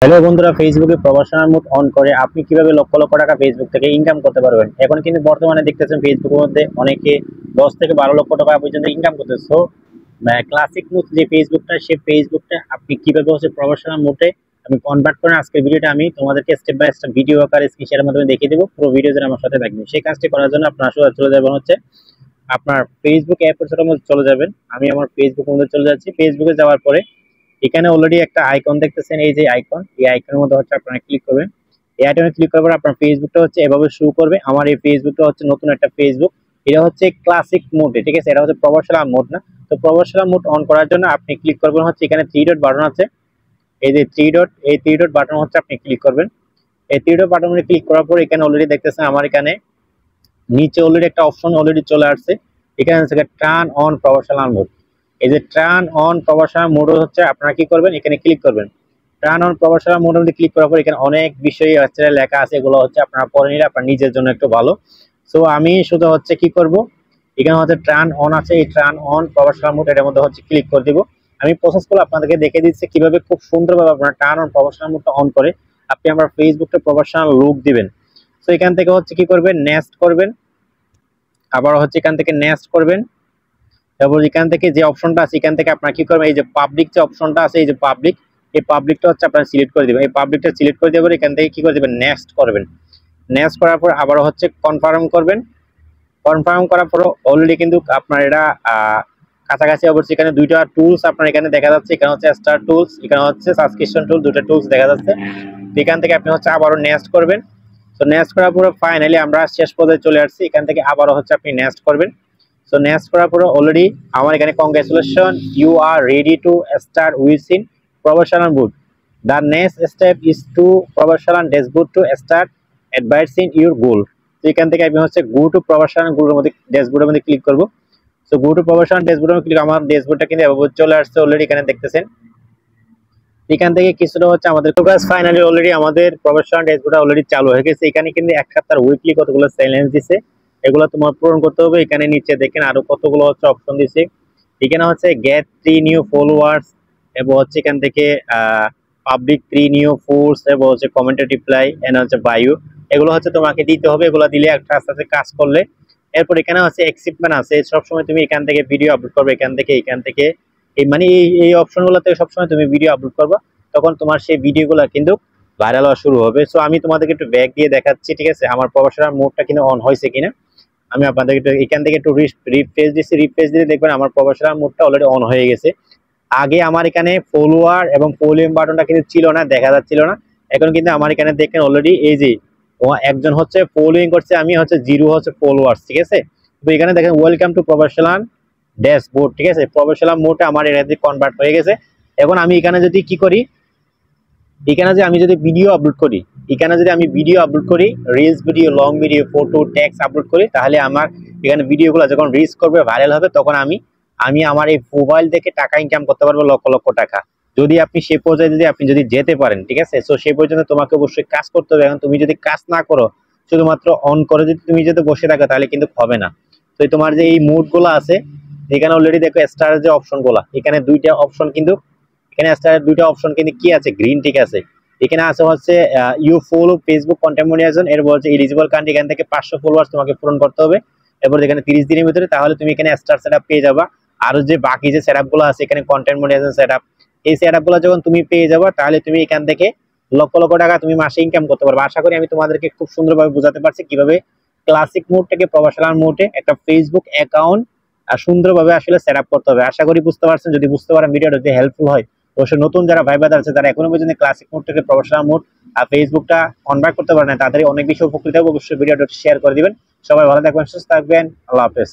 Hello বন্ধুরা, ফেসবুকে promotional mode on করে আপনি কিভাবে লক্ষ লক্ষ টাকা ফেসবুক থেকে ইনকাম করতে পারবেন। এখন কিন্তু বর্তমানে দেখতেছেন ফেসবুকের মধ্যে অনেকে 10 থেকে 12 লক্ষ টাকা পর্যন্ত ইনকাম করতেছে। সো ক্লাসিক মোড যে ফেসবুকটা, সেই ফেসবুকটা আপনি কিভাবে হচ্ছে প্রমোশনাল মোডে আপনি কনভার্ট করেন, আজকের ভিডিওটা আমি তোমাদেরকে স্টেপ বাই স্টেপ ভিডিও আকারে স্ক্রিন শেয়ারের মাধ্যমে দেখিয়ে দেবো। পুরো ভিডিও যেন আমার সাথে থাকবে। সেই কাজটি করার জন্য আপনার আসলে চলে যাবেন হচ্ছে আপনার ফেসবুক অ্যাপের মধ্যে চলে যাবেন। আমি আমার ফেসবুকের মধ্যে চলে যাচ্ছি। ফেসবুকে যাওয়ার পরে এখানে অলরেডি একটা আইকন দেখতেছেন, এই যে আইকন, এই আইকনের মধ্যে হচ্ছে আপনারা ক্লিক করবেন। এই আইকনে ক্লিক করার পর আপনার ফেসবুকটা হচ্ছে এভাবে শুরু করবে। আমার এই ফেসবুকটা হচ্ছে নতুন একটা ফেসবুক, এটা হচ্ছে ক্লাসিক মোডে, ঠিক আছে? এটা হচ্ছে প্রফেশনাল মোড না। তো প্রফেশনাল মোড অন করার জন্য আপনি ক্লিক করবেন হচ্ছে এখানে থ্রি ডট বাটন আছে, এই যে থ্রি ডট, এই থ্রি ডট বাটন হচ্ছে আপনি ক্লিক করবেন। এই থ্রি ডট বাটনে ক্লিক করার পর এখানে অলরেডি দেখতেছেন আমার এখানে নিচে অলরেডি একটা অপশন অলরেডি চলে আসছে, এখানে হচ্ছে টার্ন অন প্রফেশনাল মোড। এই যে টার্ন অন প্রফেশনাল মোড হচ্ছে আপনারা কি করবেন, এখানে ক্লিক করবেন। টার্ন অন প্রফেশনাল মোডের মধ্যে ক্লিক করার পর এখানে অনেক বিষয় আছে লেখা আছে, এগুলো হচ্ছে আপনারা পড়ে নিলে আপনার নিজের জন্য একটু ভালো। সো আমি শুধু হচ্ছে কি করব, এখানে হচ্ছে টার্ন অন আছে, এই টার্ন অন প্রফেশনাল মোড এর মধ্যে হচ্ছে ক্লিক করে দিব। আমি প্রসেসগুলো আপনাদেরকে দেখে দিচ্ছি কিভাবে খুব সুন্দরভাবে আপনারা টার্ন অন প্রফেশনাল মোডটা অন করে আপনি আমার ফেসবুকটা প্রফেশনাল লুক দিবেন। সো এখান থেকে হচ্ছে কি করবেন, নেক্সট করবেন, আবার হচ্ছে এখান থেকে নেক্সট করবেন। তারপর এখান থেকে যে অপশনটা আছে এখান থেকে আপনারা কি করবেন, এই যে পাবলিক যে অপশনটা আছে, এই যে পাবলিক, এই পাবলিকটা হচ্ছে আপনারা সিলেক্ট করে দিবেন। এই পাবলিকটা সিলেক্ট করে দেওয়ার পর এখান থেকে কি করে দিবেন, নেক্সট করবেন। নেক্সট করার পর আবার হচ্ছে কনফার্ম করবেন। কনফার্ম করার পর অলরেডি কিন্তু আপনার এটা কাছাকাছি অবশ্যই এখানে দুইটা টুলস আপনার এখানে দেখা যাচ্ছে, এখানে হচ্ছে স্টার টুলস, এখানে হচ্ছে সাবস্ক্রিপশন টুল, দুটো টুলস দেখা যাচ্ছে। এখান থেকে আপনি হচ্ছে আবারও নেক্সট করবেন। তো নেক্সট করার পর ফাইনালি আমরা শেষ পর্যায়ে চলে আসছি, এখান থেকে আবারও হচ্ছে আপনি নেক্সট করবেন। সো নেক্সট করার পরে অলরেডি আমার এখানে congratulation, you are ready to start within professional mode. The next step is to professional dashboard to start advising your goal. তো এখান থেকে আমি হচ্ছে গো টু প্রফেশনাল গোলের মধ্যে ড্যাশবোর্ডের মধ্যে ক্লিক করব। সো গো টু প্রফেশনাল ড্যাশবোর্ডের ক্লিক, আমার ড্যাশবোর্ডটা কিন্তু এভাবে চলে আসছে অলরেডি, এখানে দেখতেছেন। এখান থেকে কিছুটা হচ্ছে আমাদের ফাইনালি অলরেডি আমাদের প্রফেশনাল ড্যাশবোর্ডটা অলরেডি চালু হয়ে গেছে। এখানে কিন্তু এক সপ্তাহ উইকলি কতগুলো চ্যালেঞ্জ দিছে, এগুলো তোমার পূরণ করতে হবে। এখানে নিচে দেখেন আরো কতগুলো হচ্ছে অপশন দিছে, এখানে হচ্ছে গেট 3 নিউ ফলোয়ার্স, এবং হচ্ছে এখান থেকে পাবলিক 3 নিউ পোস্ট, এবং হচ্ছে কমেন্ট রিপ্লাই এন্ড হচ্ছে বায়ো, এগুলো হচ্ছে তোমাকে দিতে হবে। এগুলো দিলে একটা আস্তে আস্তে কাজ করলে এরপর এখানে হচ্ছে এক্সিপমেন্ট আছে, সবসময় তুমি এখান থেকে ভিডিও আপলোড করবে, এখান থেকে এই মানে এই অপশনগুলোতে সবসময় তুমি ভিডিও আপলোড করবে, তখন তোমার সেই ভিডিওগুলো কিন্তু ভাইরাল হওয়া শুরু হবে। সো আমি তোমাদেরকে একটু ব্যাক দিয়ে দেখাচ্ছি, ঠিক আছে, আমার প্রফেশনাল মোডটা কিন্তু অন হয়েছে কিনা। আমি আপনাদেরকে একটু এখান থেকে একটু রিফ্রেশ দিচ্ছি, রিফ্রেশ দিলে দেখবেন আমার প্রফেশনাল মোডটা অলরেডি অন হয়ে গেছে। আগে আমার এখানে ফলোয়ার এবং ফলোইং বাটনটা কিন্তু ছিল না, দেখা যাচ্ছিল না। এখন কিন্তু আমার এখানে দেখেন অলরেডি এই যে একজন হচ্ছে ফলোইং করছে, আমি হচ্ছে 0 হচ্ছে ফলোয়ার্স, ঠিক আছে। তো এখানে দেখেন ওয়েলকাম টু প্রফেশনাল ড্যাশবোর্ড, ঠিক আছে, প্রফেশনাল মোডে আমার এটা কনভার্ট হয়ে গেছে। এখন আমি এখানে যদি কি করি, এখানে যে আমি যদি ভিডিও আপলোড করি, এখানে যদি আমি ভিডিও আপলোড করি, reels video, long video, photo, text upload করি, তাহলে আমার এখানে ভিডিওগুলো যখন রিচ করবে, ভাইরাল হবে, তখন আমি আমি আমার এই মোবাইল থেকে টাকা ইনকাম করতে পারবো লক্ষ লক্ষ টাকা। যদি আপনি সেই পর্যায়ে আপনি যদি যেতে পারেন, ঠিক আছে। সো সেই পর্যন্ত তোমাকে অবশ্যই কাজ করতে হবে। এখন তুমি যদি কাজ না করো, শুধুমাত্র অন করে যদি তুমি যদি বসে থাকো, তাহলে কিন্তু হবে না। তো তোমার যে এই মোড গুলো আছে, এখানে অলরেডি দেখো স্টারের যে অপশন গুলা, এখানে দুইটা অপশন কিন্তু, এখানে স্টারের দুইটা অপশন কিন্তু কি আছে, গ্রিন টিক আছে। এখানে আছে হচ্ছে you follow Facebook content monetization, এরপর হচ্ছে এলিজিবল কান্ট্রি, এখান থেকে 500 ফলোয়ার্স তোমাকে পূরণ করতে হবে। এরপর এখানে 30 দিনের ভিতরে, তাহলে তুমি এখানে স্টার সেটআপ পেয়ে যাবা। আর যে বাকি যে সেটআপ গুলো আছে, এখানে কন্টেন্ট মনিটাইজেশন সেটআপ, এই সেটআপ গুলো যখন তুমি পেয়ে যাবা, তাহলে তুমি এখান থেকে লক্ষ লক্ষ টাকা তুমি মাসে ইনকাম করতে পারবে। আশা করি আমি তোমাদেরকে খুব সুন্দরভাবে বোঝাতে পারছি কিভাবে ক্লাসিক মোড থেকে প্রফেশনাল মোডে একটা ফেসবুক অ্যাকাউন্ট সুন্দরভাবে আসলে সেটআপ করতে হবে। আশা করি বুঝতে পারছেন। যদি বুঝতে পারেন, ভিডিওটা যদি হেল্পফুল হয়, অবশ্যই নতুন যারা ভাই ব্রাদার আছে, যারা এখনো পর্যন্ত ক্লাসিক মোড থেকে প্রফেশনাল মোড আর ফেসবুকটা কনভার্ট করতে পারে না, তাদের অনেক বেশি উপকৃত হবে। অবশ্যই ভিডিওটা শেয়ার করে দিবেন। সবাই ভালো থাকবেন, সুস্থ থাকবেন, আল্লাহ হাফেজ।